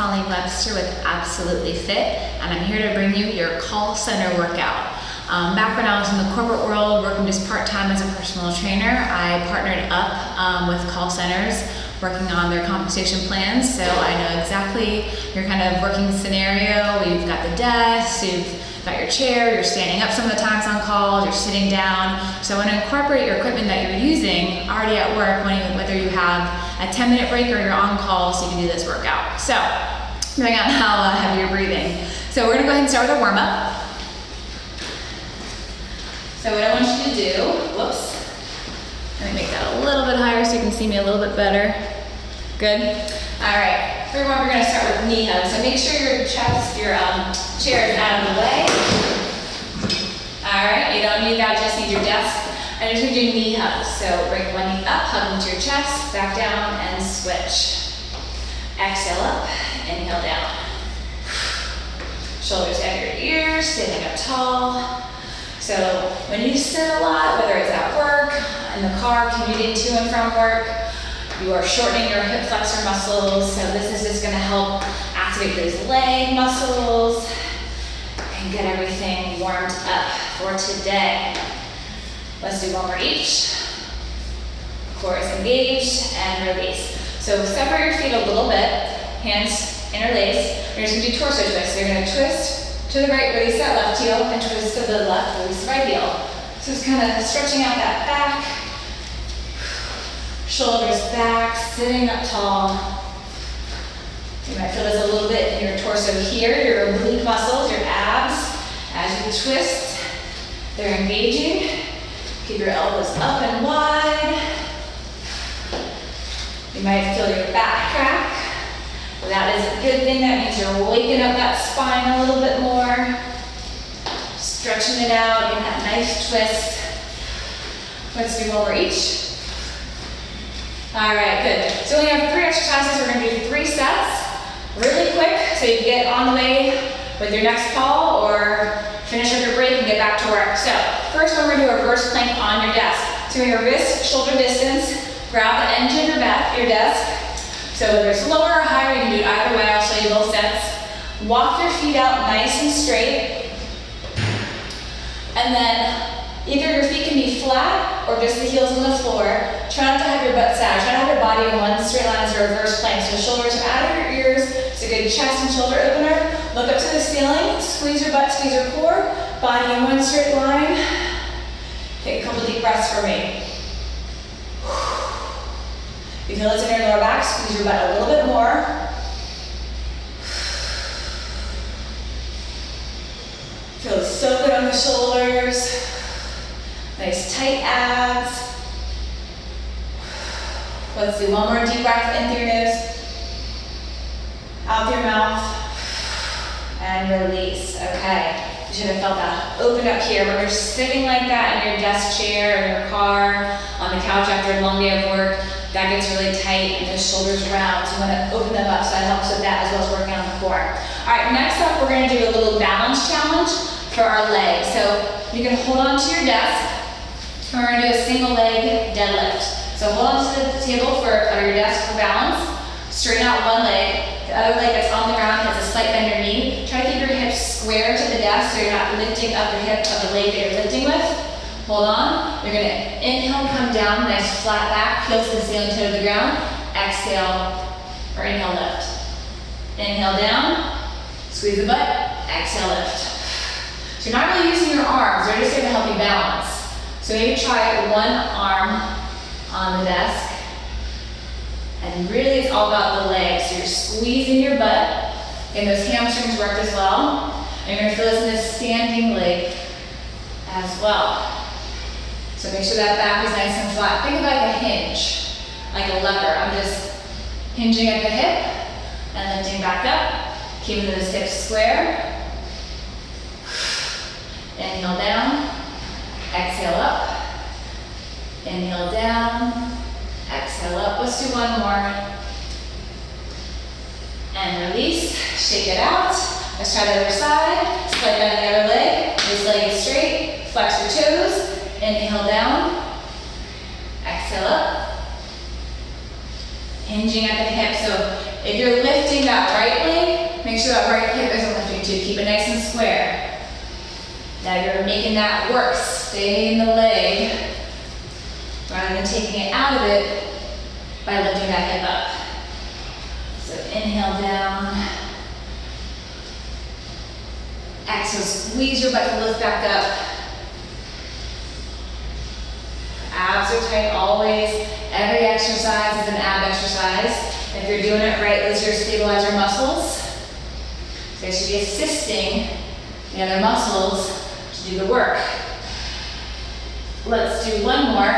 Colleen Webster with Absolutely Fit, and I'm here to bring you your call center workout. Back when I was in the corporate world, working just part-time as a personal trainer, I partnered up with call centers working on their compensation plans, so I know exactly your kind of working scenario. We've got the desk, you've got your chair, you're standing up some of the times on calls, you're sitting down. So I want to incorporate your equipment that you're using already at work, whether you have a 10-minute break or you're on call, so you can do this workout. So, depending on how heavy you're breathing. So we're gonna go ahead and start with a warm-up. So what I want you to do, whoops, let me make that a little bit higher so you can see me a little bit better. Good. All right, for one, we're gonna start with knee hugs. So make sure your chest, your chair is out of the way. All right, you don't need that, just need your desk. And you're just gonna do knee hugs. So bring one knee up, hug into your chest, back down, and switch. Exhale up, inhale down. Shoulders at your ears, standing up tall. So when you sit a lot, whether it's at work, in the car, commuting to and from work, you are shortening your hip flexor muscles. So this is just gonna help activate those leg muscles and get everything warmed up for today. Let's do one more each. Core is engaged and release. So separate your feet a little bit, hands interlace. You're just gonna do torso twists. So you're gonna twist to the right, release that left heel, and twist to the left, release the right heel. So it's kind of stretching out that back, shoulders back, sitting up tall. You might feel this a little bit in your torso here, your oblique muscles, your abs. As you twist, they're engaging. Keep your elbows up and wide. You might feel your back crack. That is a good thing. That means you're waking up that spine a little bit more. Stretching it out, getting that nice twist. Let's do one more each. All right, good. So we have 3 exercises. We're gonna do 3 sets really quick so you can get on the way with your next call or finish up your break and get back to work. So first one, we're gonna do a reverse plank on your desk. So your wrist, shoulder distance, grab the edge of your desk. So whether it's lower or higher, you can do it either way. I'll show you both sets. Walk your feet out nice and straight. And then either your feet can be flat or just the heels on the floor. Try not to have your butt sag. Try to have your body in one straight line as a reverse plank. So shoulders are out of your ears. It's a good chest and shoulder opener. Look up to the ceiling. Squeeze your butt, squeeze your core. Body in one straight line. Take a couple deep breaths for me. If you feel it's in your lower back, squeeze your butt a little bit more. Feels so good on the shoulders. Nice tight abs. Let's do one more deep breath in through your nose, out through your mouth, and release. Okay, you should have felt that open up here. When you're sitting like that in your desk chair, in your car, on the couch after a long day of work, that gets really tight and the shoulders round. So you want to open them up, so that helps with that as well as working on the core. All right, next up, we're going to do a little balance challenge for our legs. So you can hold on to your desk. And we're going to do a single leg deadlift. So hold on to the table or your desk for balance. Straighten out one leg. The other leg that's on the ground has a slight bend in your knee. Try to keep your hips square to the desk so you're not lifting up the hip of the leg that you're lifting with. Hold on. You're going to inhale, come down, nice flat back, heels to the ceiling, toe to the ground. Exhale, or inhale, lift. Inhale down, squeeze the butt, exhale, lift. So you're not really using your arms, they're just going to help you balance. So maybe try one arm on the desk. And really it's all about the legs. So you're squeezing your butt, and those hamstrings worked as well. And you're going to feel this in this standing leg as well. So make sure that back is nice and flat. Think of it like a hinge, like a lever. I'm just hinging at the hip and lifting back up, keeping those hips square. Inhale down, exhale up. Inhale down, exhale up. Let's do one more. And release, shake it out. Let's try the other side. Slide down the other leg. This leg is straight. Flex your toes. Inhale down. Exhale up. Hinging at the hip. So if you're lifting that right leg, Make sure that right hip isn't lifting too. Keep it nice and square. Now you're making that work. Stay in the leg rather than taking it out of it by lifting that hip up. So inhale down. Exhale, squeeze your butt to lift back up. Abs are tight always. Every exercise is an ab exercise. If you're doing it right, those are your stabilizer muscles. They should be assisting the other muscles to do the work. Let's do one more.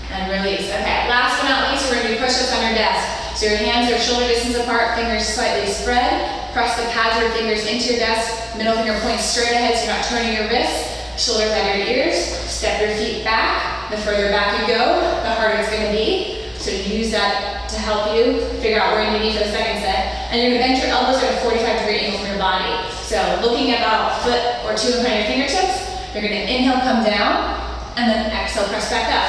And release. Okay, last but not least, we're gonna do push-ups on your desk. So your hands are shoulder distance apart, fingers slightly spread. Press the pads of your fingers into your desk. Middle finger points straight ahead so you're not turning your wrists. Shoulders out your ears. Step your feet back. The further back you go, the harder it's gonna be. So use that to help you figure out where you need to be for the second set. And you're gonna bend your elbows at a 45-degree angle from your body. So looking about a foot or two in front of your fingertips, you're gonna inhale, come down, and then exhale, press back up.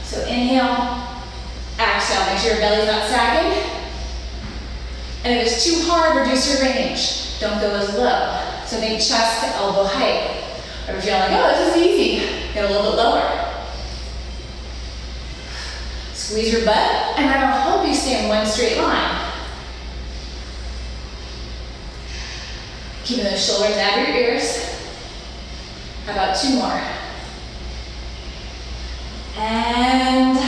So inhale, exhale, make sure your belly's not sagging. And if it's too hard, reduce your range. Don't go as low. So think chest to elbow height. If you're feeling like, oh, this is easy, get a little bit lower. Squeeze your butt, and that'll help you stay in one straight line. Keeping those shoulders out of your ears. How about two more? And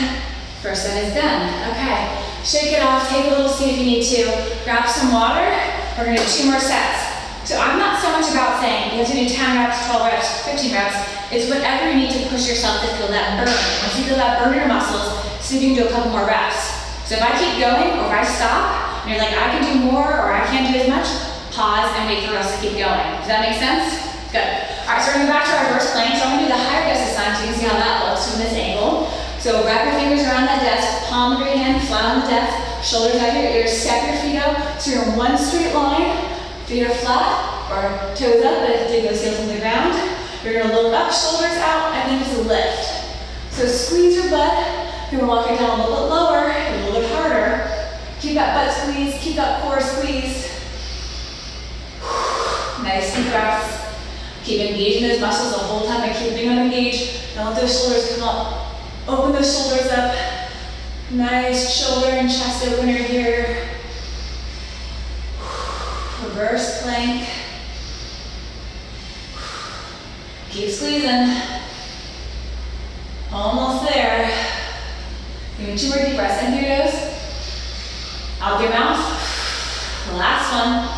first set is done. Okay, shake it off, take a little seat if you need to. Grab some water. We're gonna do 2 more sets. So I'm not so much about saying you have to do 10 reps, 12 reps, 15 reps. It's whatever you need to push yourself to feel that burn. Once you feel that burn in your muscles, see if you can do a couple more reps. So if I keep going or if I stop and you're like, I can do more or I can't do as much, pause and wait for us to keep going. Does that make sense? Good. All right, so we're gonna go back to our reverse plank. So I'm gonna do the higher desk assignment so you can see how that looks from this angle. So wrap your fingers around that desk, palm of your hand flat on the desk, shoulders out your ears, step your feet out so you're in one straight line. Feet are flat or toes up, but dig those heels into the ground. You're gonna look up, shoulders out, and then just lift. So squeeze your butt. You're gonna walk it down a little bit lower, a little bit harder. Keep that butt squeeze, keep that core squeeze. Nice deep breaths. Keep engaging those muscles the whole time by keeping them engaged. Don't let those shoulders come up. Open those shoulders up. Nice shoulder and chest opener here. Reverse plank. Keep squeezing. Almost there. Give me 2 more deep breaths. In through your nose. Out your mouth. The last one.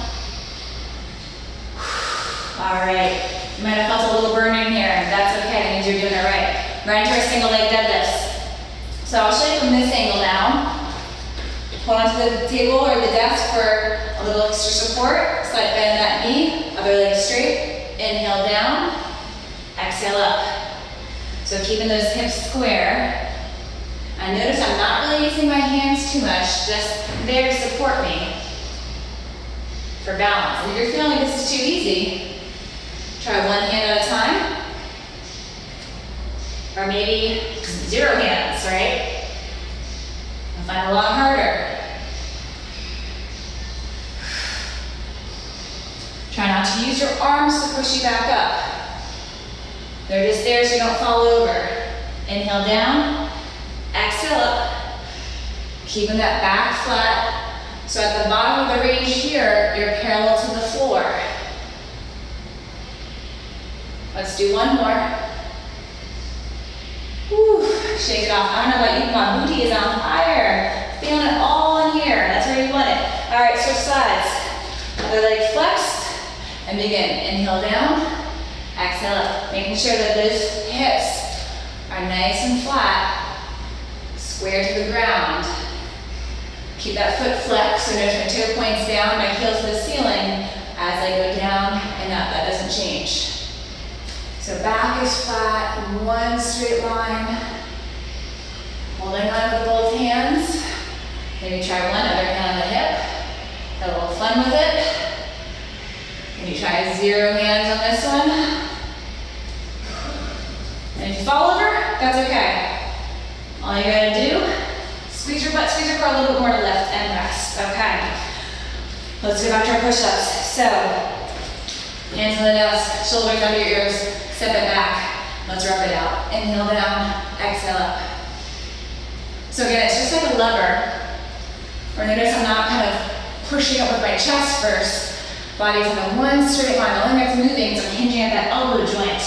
All right. You might have felt a little burning here. That's okay. That means you're doing it right. Right into our single leg deadlifts. So I'll show you from this angle now. Hold onto the table or the desk for a little extra support. Slight bend in that knee. Other leg straight. Inhale down. Exhale up. So keeping those hips square. And notice I'm not really using my hands too much, just there to support me for balance. If you're feeling like this is too easy, try one hand at a time. Or maybe 0 hands, right? You'll find it a lot harder. Try not to use your arms to push you back up. They're just there so you don't fall over. Inhale down, exhale up. Keeping that back flat. So at the bottom of the range here, you're parallel to the floor. Let's do one more. Whew, shake it off. I don't know about you, but my booty is on fire. Feeling it all in here. That's where you want it. All right, switch sides. Other leg flexed. And begin. Inhale down, exhale up. Making sure that those hips are nice and flat, square to the ground. Keep that foot flexed, so notice my toe points down, my heels to the ceiling as I go down and up. That doesn't change. So back is flat in one straight line. Holding on with both hands. Maybe try one, other hand on the hip. Have a little fun with it. Can you try 0 hands on this one? And if you fall over, that's okay. All you gotta do, squeeze your butt, squeeze your core a little bit more to lift and rest. chest. Okay. Let's go back to our push-ups. So, hands on the desk, shoulders under your ears, step it back. Let's rub it out. Inhale down, exhale up. So again, it's just like a lever. Or notice I'm not kind of pushing up with my chest first. Body's in a one straight line. The only way it's moving is I'm hinging at that elbow joint.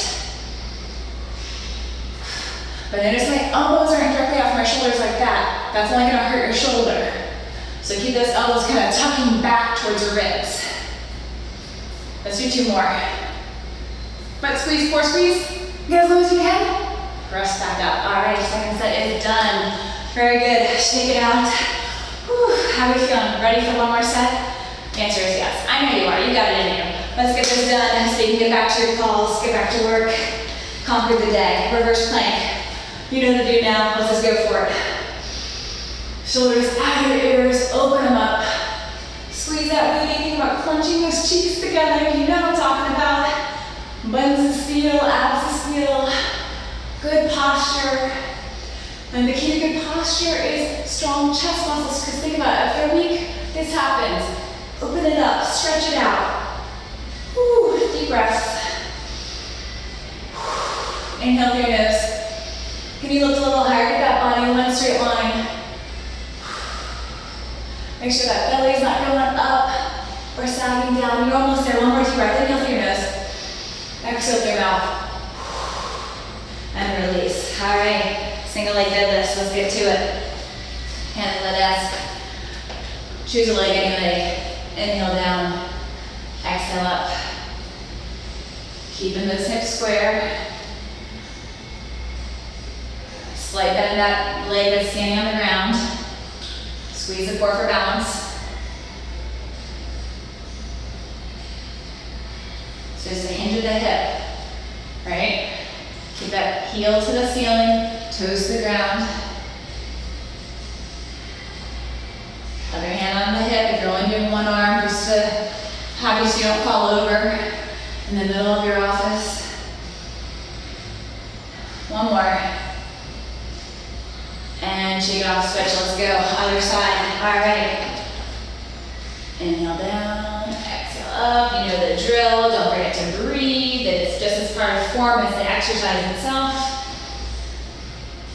But notice my elbows aren't directly off my shoulders like that. That's only gonna hurt your shoulder. So keep those elbows kind of tucking back towards your ribs. Let's do 2 more. Butt squeeze, core squeeze. Get as low as you can. Press back up. All right, second set is done. Very good. Shake it out. Whew. How are we feeling? Ready for one more set? The answer is yes. I know you are. You got it in you. Let's get this done so you can get back to your calls, get back to work, conquer the day. Reverse plank. You know the do now. Let's just go for it. Shoulders out of your ears. Open them up. Squeeze that booty. Think about clenching those cheeks together. You know what I'm talking about. Buns to steel, abs to steel. Good posture. And the key to good posture is strong chest muscles, because think about it, if they're weak, this happens. Open it up, stretch it out. Whew, deep breaths. Inhale through your nose. Can you lift a little higher? Get that body in one straight line. Make sure that belly's not going up or sagging down. You're almost there. One more deep breath. Inhale through your nose. Exhale through your mouth. And release. All right. Single leg deadlifts, let's get to it. Hands on the desk. Choose a leg, any leg. Inhale down, exhale up. Keeping those hips square. Slight bend in that leg that's standing on the ground. Squeeze the core for balance. So just a hinge of the hip, right? Keep that heel to the ceiling. Toes to the ground. Other hand on the hip if you're only doing one arm, just to have you so you don't fall over in the middle of your office. One more. And shake it off, switch, let's go. Other side, all right. Inhale down, exhale up. You know the drill, don't forget to breathe. It's just as part of form as the exercise itself.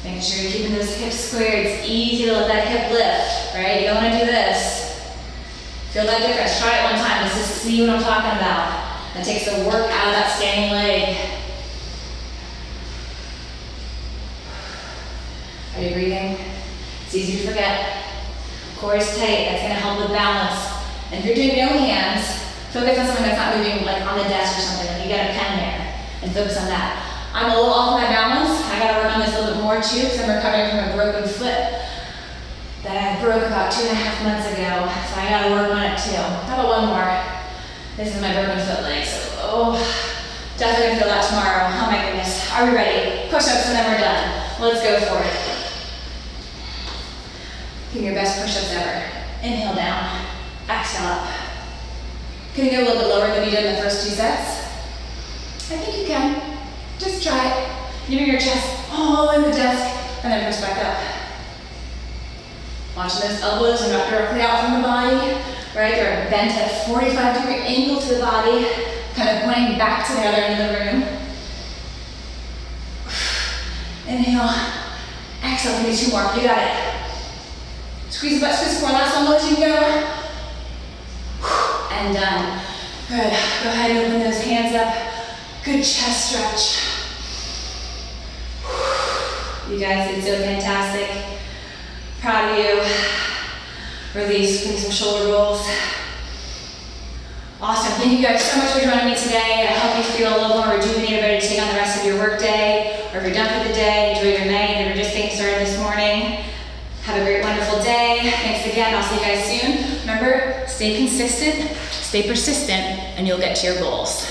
Making sure you're keeping those hips squared. It's easy to let that hip lift, right? You don't want to do this. Feel that difference. Try it one time just to see what I'm talking about. That takes the work out of that standing leg. Are you breathing? It's easy to forget. Core is tight. That's going to help with balance. And if you're doing no hands, focus on something that's not moving, like on the desk or something. Like you got a pen there, and focus on that. I'm a little off my balance. I gotta work on this a little bit more too, because I'm recovering from a broken foot that I broke about 2.5 months ago. So I gotta work on it too. How about one more? This is my broken foot leg, so definitely gonna feel that tomorrow. Oh my goodness. Are we ready? Push-ups and then we're done. Let's go for it. Give me your best push-ups ever. Inhale down, exhale up. Can you go a little bit lower than you did in the first 2 sets? I think you can. Just try it. You bring your chest all in the desk and then press back up. Watching those elbows are not directly out from the body, right? They're bent at a 45-degree angle to the body, kind of pointing back to the other end of the room. Inhale, exhale, give me 2 more. You got it. Squeeze the butt, squeeze the core. Last one, low as you can go. And done. Good. Go ahead and open those hands up. Good chest stretch. You guys did so fantastic. Proud of you. Release, bring some shoulder rolls. Awesome. Thank you guys so much for joining me today. I hope you feel a little more rejuvenated, ready to take on the rest of your work day. Or if you're done for the day, enjoy your night. If you're just getting started this morning, have a great, wonderful day. Thanks again. I'll see you guys soon. Remember, stay consistent, stay persistent, and you'll get to your goals.